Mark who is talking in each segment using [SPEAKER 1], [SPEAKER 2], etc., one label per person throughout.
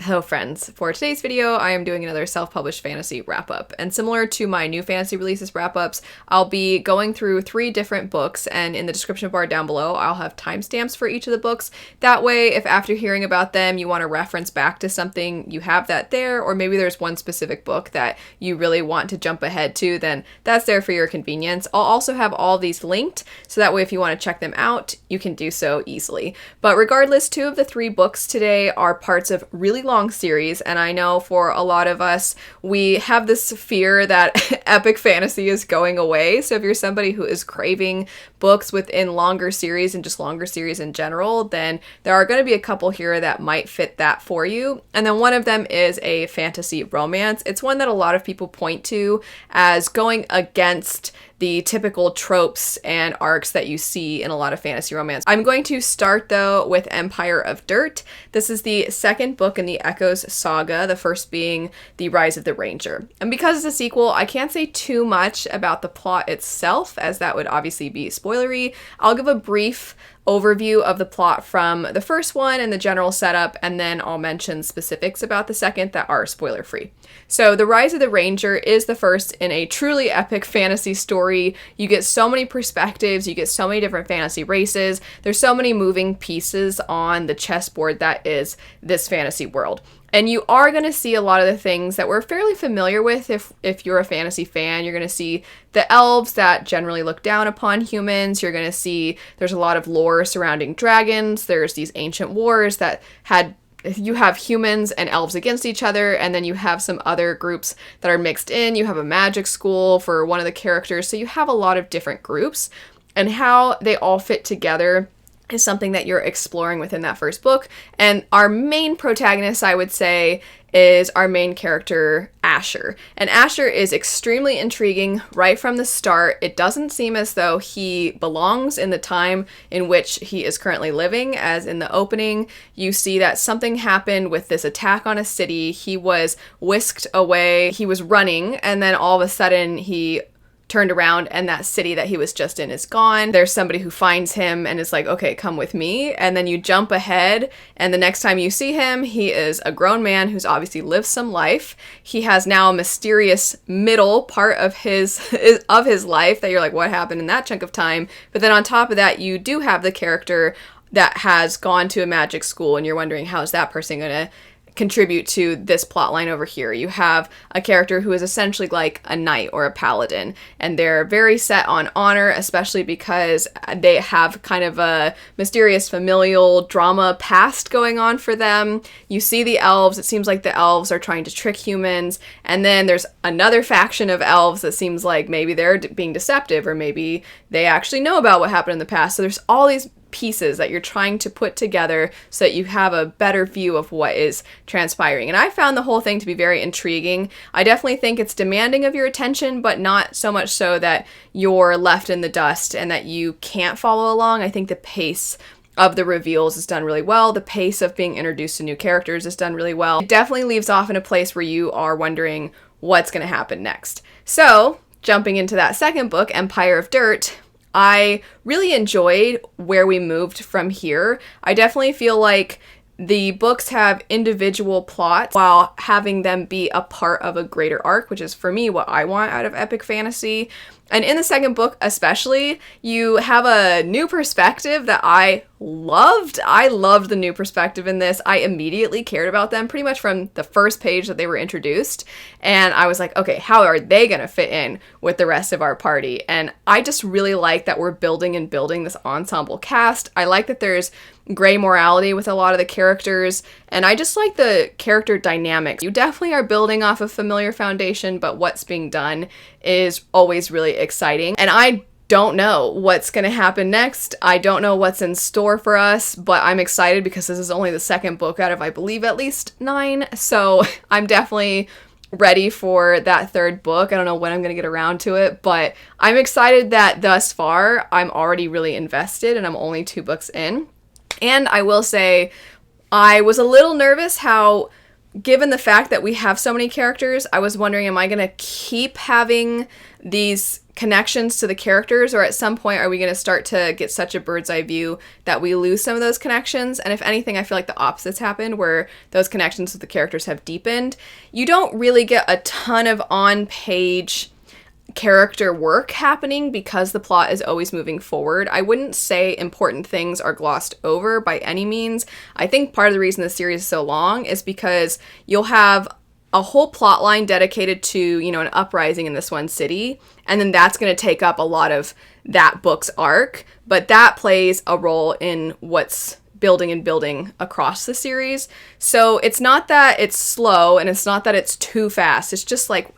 [SPEAKER 1] Hello friends, for today's video I am doing another self-published fantasy wrap-up, and similar to my new fantasy releases wrap-ups, I'll be going through 3 different books, and in the description bar down below I'll have timestamps for each of the books. That way, if after hearing about them you want to reference back to something, you have that there, or maybe there's one specific book that you really want to jump ahead to, then that's there for your convenience. I'll also have all these linked, so that way if you want to check them out, you can do so easily. But regardless, 2 of the 3 books today are parts of really long series, and I know for a lot of us we have this fear that epic fantasy is going away. So if you're somebody who is craving books within longer series and just longer series in general, then there are going to be a couple here that might fit that for you. And then one of them is a fantasy romance. It's one that a lot of people point to as going against the typical tropes and arcs that you see in a lot of fantasy romance. I'm going to start though with Empire of Dirt. This is the second book in the Echoes saga, the first being The Rise of the Ranger. And because it's a sequel, I can't say too much about the plot itself, as that would obviously be spoilery. I'll give a brief overview of the plot from the first one and the general setup, and then I'll mention specifics about the second that are spoiler free. So The Rise of the Ranger is the first in a truly epic fantasy story. You get so many perspectives, you get so many different fantasy races, there's so many moving pieces on the chessboard that is this fantasy world. And you are going to see a lot of the things that we're fairly familiar with if you're a fantasy fan. You're going to see the elves that generally look down upon humans. You're going to see there's a lot of lore surrounding dragons. There's these ancient wars that you have humans and elves against each other, and then you have some other groups that are mixed in. You have a magic school for one of the characters. So you have a lot of different groups, and how they all fit together is something that you're exploring within that first book. And our main protagonist, I would say, is our main character, Asher. And Asher is extremely intriguing right from the start. It doesn't seem as though he belongs in the time in which he is currently living, as in the opening, you see that something happened with this attack on a city. He was whisked away, he was running, and then all of a sudden he turned around and that city that he was just in is gone. There's somebody who finds him and is like, okay, come with me. And then you jump ahead, and the next time you see him, he is a grown man who's obviously lived some life. He has now a mysterious middle part of his life that you're like, what happened in that chunk of time? But then on top of that, you do have the character that has gone to a magic school, and you're wondering, how is that person gonna contribute to this plot line over here. You have a character who is essentially like a knight or a paladin, and they're very set on honor, especially because they have kind of a mysterious familial drama past going on for them. You see the elves. It seems like the elves are trying to trick humans, and then there's another faction of elves that seems like maybe they're being deceptive, or maybe they actually know about what happened in the past. So there's all these pieces that you're trying to put together so that you have a better view of what is transpiring. And I found the whole thing to be very intriguing. I definitely think it's demanding of your attention, but not so much so that you're left in the dust and that you can't follow along. I think the pace of the reveals is done really well. The pace of being introduced to new characters is done really well. It definitely leaves off in a place where you are wondering what's going to happen next. So, jumping into that second book, Empire of Dirt, I really enjoyed where we moved from here. I definitely feel like the books have individual plots while having them be a part of a greater arc, which is for me what I want out of epic fantasy. And in the second book especially, you have a new perspective that I loved. I loved the new perspective in this. I immediately cared about them pretty much from the first page that they were introduced. And I was like, okay, how are they going to fit in with the rest of our party? And I just really like that we're building and building this ensemble cast. I like that there's gray morality with a lot of the characters, and I just like the character dynamics. You definitely are building off a familiar foundation, but what's being done is always really exciting. And I don't know what's going to happen next. I don't know what's in store for us, but I'm excited because this is only the second book out of, I believe, at least 9. So I'm definitely ready for that third book. I don't know when I'm going to get around to it, but I'm excited that thus far I'm already really invested, and I'm only 2 books in. And I will say, I was a little nervous how given the fact that we have so many characters, I was wondering, am I going to keep having these connections to the characters, or at some point are we going to start to get such a bird's eye view that we lose some of those connections? And if anything, I feel like the opposites happened, where those connections with the characters have deepened. You don't really get a ton of on-page character work happening because the plot is always moving forward. I wouldn't say important things are glossed over by any means. I think part of the reason the series is so long is because you'll have a whole plot line dedicated to, you know, an uprising in this one city, and then that's going to take up a lot of that book's arc, but that plays a role in what's building and building across the series. So it's not that it's slow, and it's not that it's too fast. It's just like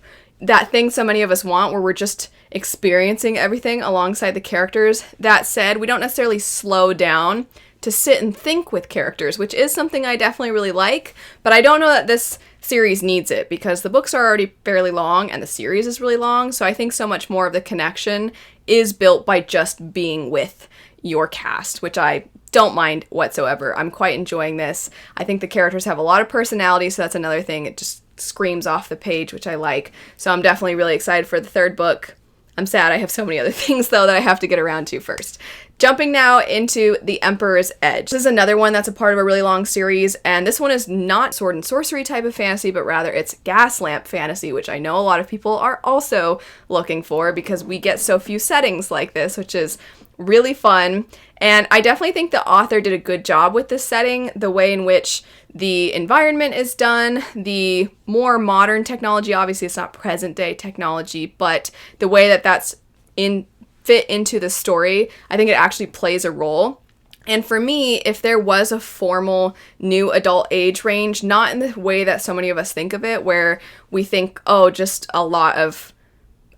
[SPEAKER 1] that thing so many of us want, where we're just experiencing everything alongside the characters. That said, we don't necessarily slow down to sit and think with characters, which is something I definitely really like, but I don't know that this series needs it, because the books are already fairly long and the series is really long, so I think so much more of the connection is built by just being with your cast, which I don't mind whatsoever. I'm quite enjoying this. I think the characters have a lot of personality, so that's another thing. It just screams off the page, which I like. So I'm definitely really excited for the third book. I'm sad I have so many other things, though, that I have to get around to first. Jumping now into The Emperor's Edge. This is another one that's a part of a really long series, and this one is not sword and sorcery type of fantasy, but rather it's gaslamp fantasy, which I know a lot of people are also looking for because we get so few settings like this, which is really fun. And I definitely think the author did a good job with this setting, the way in which the environment is done, the more modern technology. Obviously it's not present day technology, but the way that that's fit into the story, I think it actually plays a role. And for me, if there was a formal new adult age range, not in the way that so many of us think of it, where we think, oh, just a lot of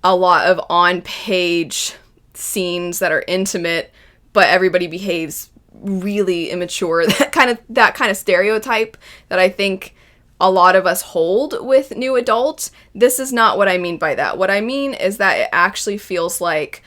[SPEAKER 1] on-page scenes that are intimate, but everybody behaves really immature, that kind of stereotype that I think a lot of us hold with new adults. This is not what I mean by that. What I mean is that it actually feels like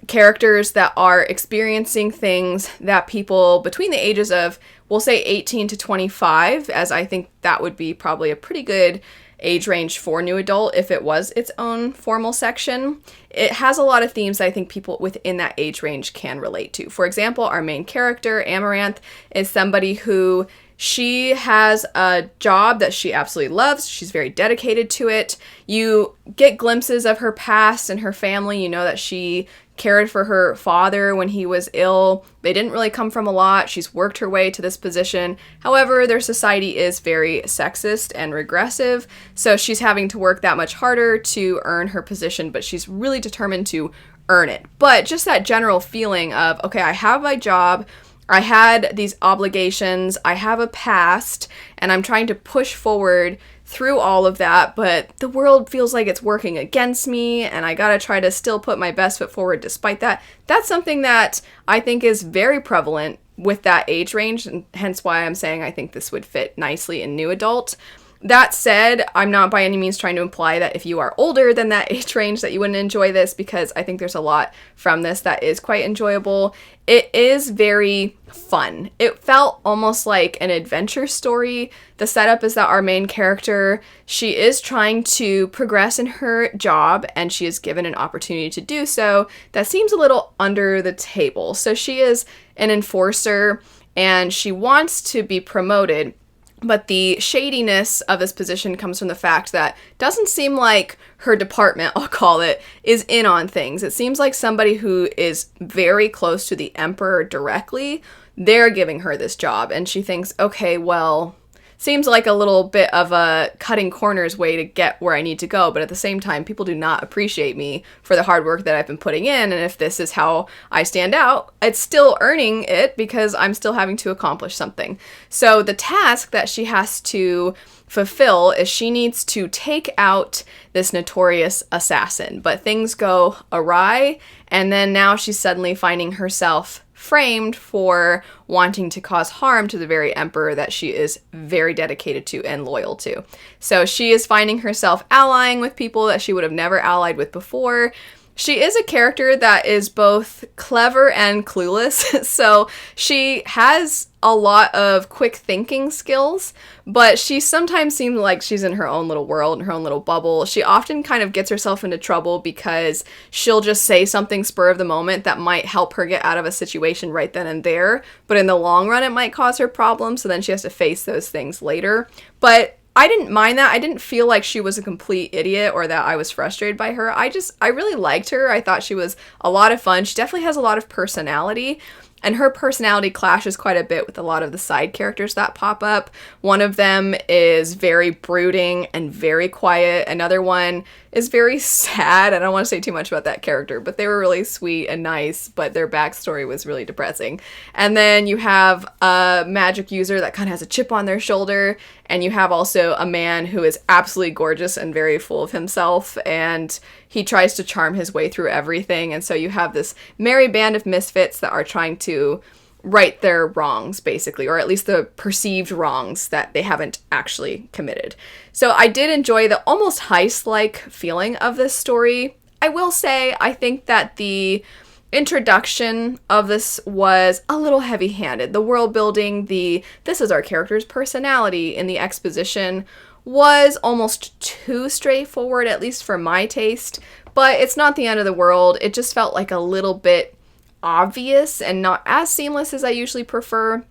[SPEAKER 1] characters that are experiencing things that people between the ages of, we'll say 18 to 25, as I think that would be probably a pretty good age range for new adult if it was its own formal section. It has a lot of themes that I think people within that age range can relate to. For example, our main character, Amaranth, is somebody who she has a job that she absolutely loves. She's very dedicated to it. You get glimpses of her past and her family. You know that she cared for her father when he was ill. They didn't really come from a lot. She's worked her way to this position. However, their society is very sexist and regressive, so she's having to work that much harder to earn her position, but she's really determined to earn it. But just that general feeling of, okay, I have my job, I had these obligations, I have a past, and I'm trying to push forward through all of that, but the world feels like it's working against me, and I gotta try to still put my best foot forward despite that. That's something that I think is very prevalent with that age range, and hence why I'm saying I think this would fit nicely in new adult. That said, I'm not by any means trying to imply that if you are older than that age range that you wouldn't enjoy this, because I think there's a lot from this that is quite enjoyable. It is very fun. It felt almost like an adventure story. The setup is that our main character, she is trying to progress in her job, and she is given an opportunity to do so that seems a little under the table. So she is an enforcer, and she wants to be promoted, but the shadiness of this position comes from the fact that it doesn't seem like her department, I'll call it, is in on things. It seems like somebody who is very close to the Emperor directly, they're giving her this job, and she thinks, okay, well, seems like a little bit of a cutting corners way to get where I need to go, but at the same time, people do not appreciate me for the hard work that I've been putting in, and if this is how I stand out, it's still earning it because I'm still having to accomplish something. So the task that she has to fulfill is she needs to take out this notorious assassin, but things go awry, and then now she's suddenly finding herself framed for wanting to cause harm to the very emperor that she is very dedicated to and loyal to. So she is finding herself allying with people that she would have never allied with before. She is a character that is both clever and clueless, so she has a lot of quick thinking skills, but she sometimes seems like she's in her own little world, in her own little bubble. She often kind of gets herself into trouble because she'll just say something spur of the moment that might help her get out of a situation right then and there, but in the long run it might cause her problems, so then she has to face those things later. But I didn't mind that. I didn't feel like she was a complete idiot or that I was frustrated by her. I really liked her. I thought she was a lot of fun. She definitely has a lot of personality, and her personality clashes quite a bit with a lot of the side characters that pop up. One of them is very brooding and very quiet. Another one is very sad. I don't want to say too much about that character, but they were really sweet and nice, but their backstory was really depressing. And then you have a magic user that kind of has a chip on their shoulder, and you have also a man who is absolutely gorgeous and very full of himself, and he tries to charm his way through everything. And so you have this merry band of misfits that are trying to right their wrongs, basically, or at least the perceived wrongs that they haven't actually committed. So I did enjoy the almost heist-like feeling of this story. I will say, I think that the introduction of this was a little heavy-handed. The world building, this is our character's personality in the exposition was almost too straightforward, at least for my taste, but it's not the end of the world. It just felt like a little bit obvious and not as seamless as I usually prefer,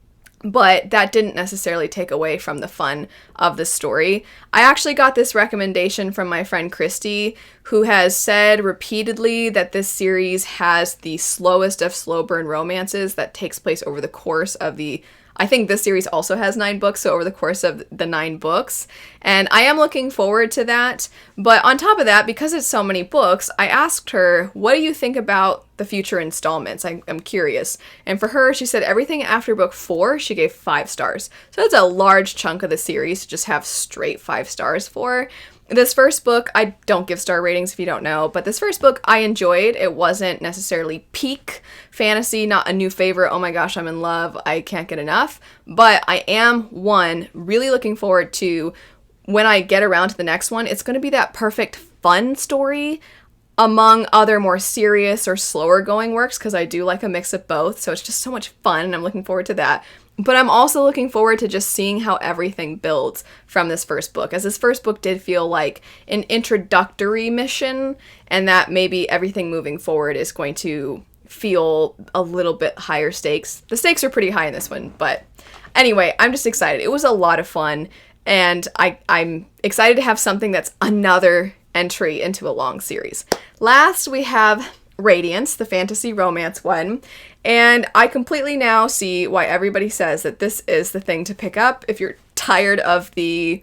[SPEAKER 1] but that didn't necessarily take away from the fun of the story. I actually got this recommendation from my friend Christy, who has said repeatedly that this series has the slowest of slow burn romances that takes place over the course of I think this series also has 9 books, so over the course of the 9 books. And I am looking forward to that. But on top of that, because it's so many books, I asked her, what do you think about the future installments? I'm curious. And for her, she said everything after book 4, she gave 5 stars. So that's a large chunk of the series to just have straight 5 stars for. This first book, I don't give star ratings if you don't know, but this first book I enjoyed. It wasn't necessarily peak fantasy, not a new favorite, oh my gosh, I'm in love, I can't get enough, but I am, really looking forward to when I get around to the next one. It's going to be that perfect fun story among other more serious or slower going works, because I do like a mix of both, so it's just so much fun and I'm looking forward to that. But I'm also looking forward to just seeing how everything builds from this first book, as this first book did feel like an introductory mission, and that maybe everything moving forward is going to feel a little bit higher stakes. The stakes are pretty high in this one, but anyway, I'm just excited. It was a lot of fun, and I'm excited to have something that's another entry into a long series. Last, we have Radiance, the fantasy romance one, and I completely now see why everybody says that this is the thing to pick up if you're tired of the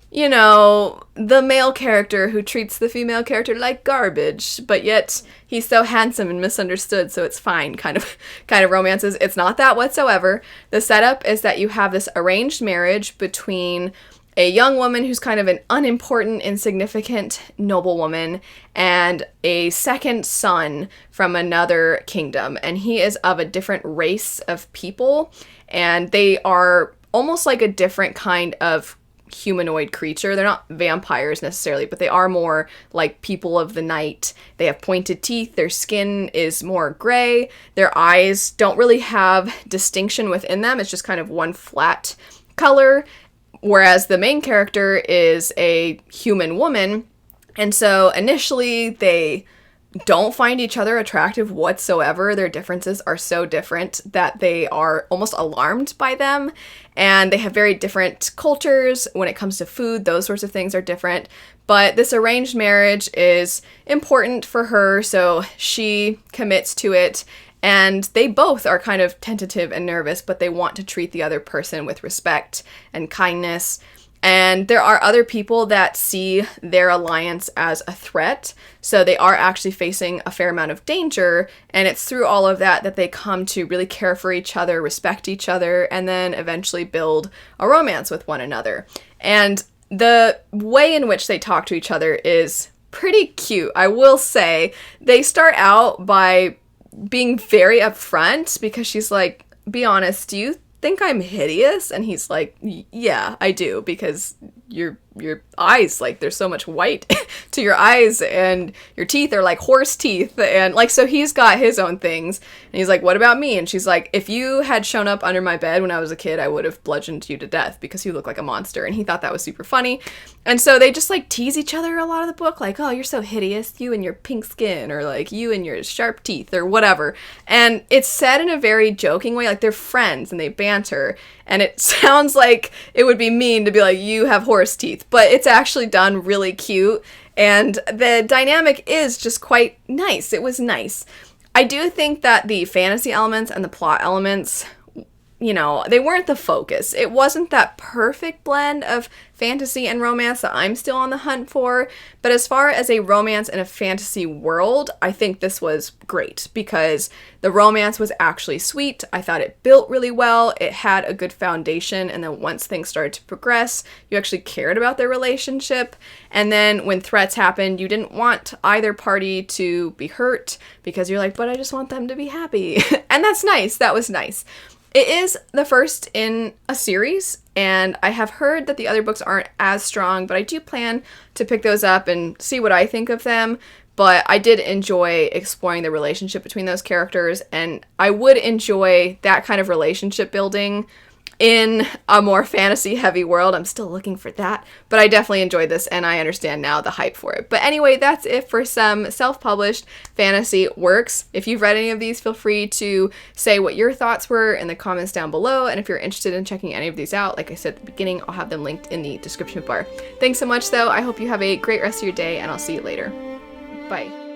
[SPEAKER 1] male character who treats the female character like garbage, but yet he's so handsome and misunderstood, so it's fine kind of romances. It's not that whatsoever. The setup is that you have this arranged marriage between a young woman who's kind of an unimportant, insignificant noblewoman, and a second son from another kingdom. And he is of a different race of people, and they are almost like a different kind of humanoid creature. They're not vampires necessarily, but they are more like people of the night. They have pointed teeth, their skin is more gray, their eyes don't really have distinction within them, it's just kind of one flat color. Whereas the main character is a human woman, and so initially they don't find each other attractive whatsoever. Their differences are so different that they are almost alarmed by them, and they have very different cultures. When it comes to food, those sorts of things are different, but this arranged marriage is important for her, so she commits to it. And they both are kind of tentative and nervous, but they want to treat the other person with respect and kindness. And there are other people that see their alliance as a threat, so they are actually facing a fair amount of danger, and it's through all of that that they come to really care for each other, respect each other, and then eventually build a romance with one another. And the way in which they talk to each other is pretty cute, I will say. They start out by being very upfront, because she's like, be honest, do you think I'm hideous? And he's like, yeah, I do, because you're your eyes, like there's so much white to your eyes, and your teeth are like horse teeth, and like, so he's got his own things, and he's like, what about me? And she's like, if you had shown up under my bed when I was a kid, I would have bludgeoned you to death because you look like a monster. And he thought that was super funny. And so they just like tease each other a lot of the book, like, oh, you're so hideous, you and your pink skin, or like you and your sharp teeth, or whatever. And it's said in a very joking way, like they're friends and they banter, and it sounds like it would be mean to be like, you have horse teeth, but it's actually done really cute, and the dynamic is just quite nice. It was nice. I do think that the fantasy elements and the plot elements, you know, they weren't the focus. It wasn't that perfect blend of fantasy and romance that I'm still on the hunt for. But as far as a romance in a fantasy world, I think this was great because the romance was actually sweet. I thought it built really well. It had a good foundation. And then once things started to progress, you actually cared about their relationship. And then when threats happened, you didn't want either party to be hurt because you're like, but I just want them to be happy. And that's nice. That was nice. It is the first in a series, and I have heard that the other books aren't as strong, but I do plan to pick those up and see what I think of them. But I did enjoy exploring the relationship between those characters, and I would enjoy that kind of relationship building in a more fantasy-heavy world. I'm still looking for that, but I definitely enjoyed this, and I understand now the hype for it. But anyway, that's it for some self-published fantasy works. If you've read any of these, feel free to say what your thoughts were in the comments down below, and if you're interested in checking any of these out, like I said at the beginning, I'll have them linked in the description bar. Thanks so much, though. I hope you have a great rest of your day, and I'll see you later. Bye.